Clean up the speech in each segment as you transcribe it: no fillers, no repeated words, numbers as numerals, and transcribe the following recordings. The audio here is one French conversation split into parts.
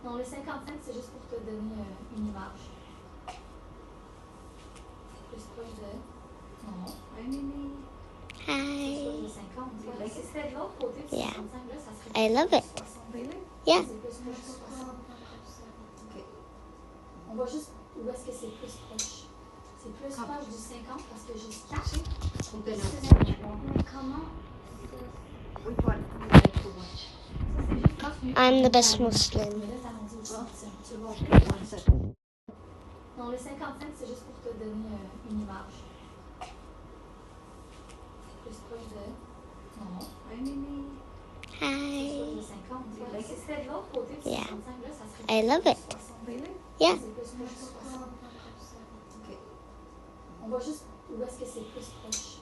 Non, le 55, c'est juste pour te donner une image. Plus proche de... Non. Oui, Mimi. Hi. Plus proche de 50. Ouais. Si c'était de l'autre côté, de 55, là, ça serait I love plus it. 60. Yeah. C'est plus proche de 60. OK. On va juste... Où est-ce que c'est plus proche? C'est plus proche du 50 parce que j'ai caché. Mais comment? Which one you like to watch? I'm the best Muslim. Mais là, ça m'en dit aussi. Tu vois. One second. Non, le 55, c'est juste pour te donner une image. Plus proche de... Non. Oui, Mimi. Plus proche Hi. de 50. Ouais. Si c'était de l'autre côté, de 55, là, ça serait I love plus it. 60. Yeah. C'est plus proche de 60. OK. On va juste... Où est-ce que c'est plus proche?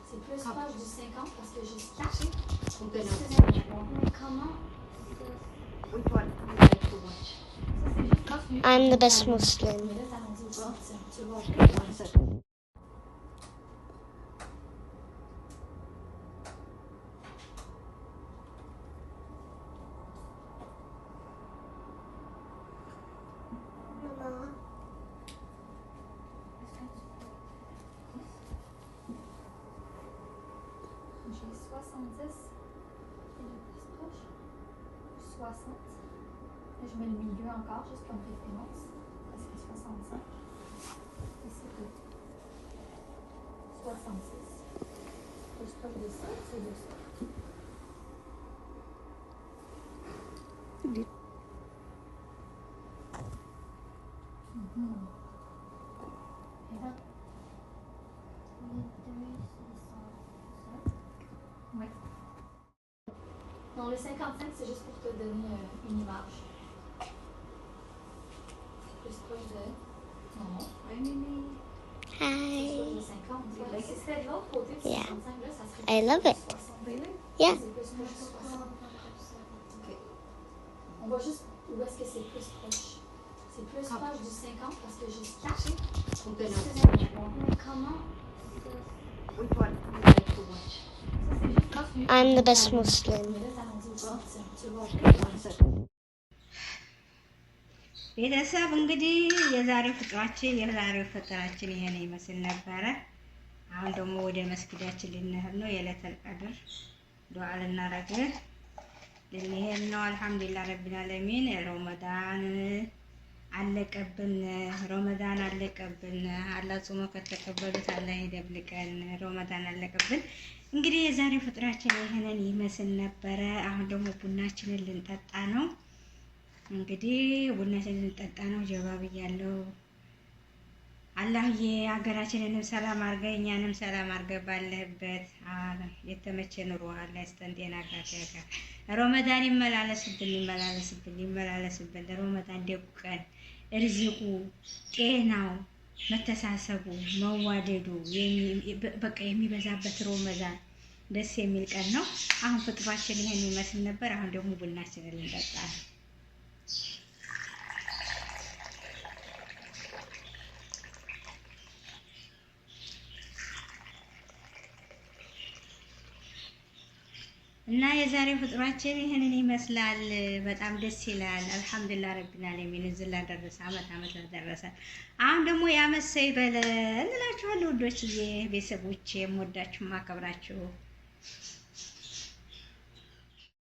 C'est plus proche du 50 parce que j'ai caché. Mais comment? Which one you like to watch? I'm the best Muslim. Mais là, ça m'en dit aussi. Tu vois. One second. J'ai 70. Et le plus proche. 60. Et je mets le milieu encore, juste comme référence. Parce que 65. Et c'est tout. 66. Plus proche de ça, c'est de ça. Et là? Oui. Non, le 55, c'est juste pour te donner une image. Plus proche de... Non. Oui, Mimi. Plus Hi. proche de 50. Ouais. Si c'était de l'autre côté, de 55, là, ça serait I love plus it. 60. Yeah. C'est plus proche de 60. OK. On va juste... Où est-ce que c'est plus proche? C'est plus proche du 50 parce que j'ai caché. Mais comment? Which one you like to watch? I'm the best Muslim. Mais là, ça m'en dit aussi. Tu vois. One second. ቤተሰብ እንግዲህ የዛሬው ፍጥራችን ይሄን ይመስል ነበረ። አሁን ደግሞ ወደ መስጊዳችን ልንሄድ ነው። የለተል ቀድር ዱዓ ልናረግ ልንሄድ ነው። አልሐምዱሊላህ ረቢል ዓለሚን። ረመዳን አለቀብን። አላህ ጾሞ ከተቀበሉት አላህ ይደብልቀን። ረመዳን አለቀብን። እንግዲህ የዛሬው ፍጥራችን ይሄንን ይመስል ነበረ። አሁን ደግሞ ቡናችንን ልንጠጣ ነው። እንግዲህ ቡናችንን ልንጠጣ ነው። ጀባ ብያለሁ። አላህዬ ሀገራችንንም ሰላም አርገ እኛንም ሰላም አርገ ባለህበት የተመቸ ኑሮ አላህ ይስጠን። ጤና ጋር ረመዳን ይመላለስብን። ረመዳን ደጉ ቀን እርዚቁ፣ ጤናው፣ መተሳሰቡ፣ መዋደዱ በቃ የሚበዛበት ረመዳን ደስ የሚል ቀን ነው። አሁን ፍጥሯችን ይሄን ይመስል ነበር። አሁን ደግሞ ቡናችንን ልንጠጣ ነው። እና የዛሬው ፍጥሯችን ይሄንን ይመስላል። በጣም ደስ ይላል። አልሐምዱሊላህ ረቢል ዓለሚን እዚህ ላደረሰ አመት ላደረሰ። አሁን ደግሞ ያመሰ ይበለን እላችኋለሁ ውዶችዬ፣ ቤተሰቦቼ፣ የምወዳችሁ ማከብራችሁ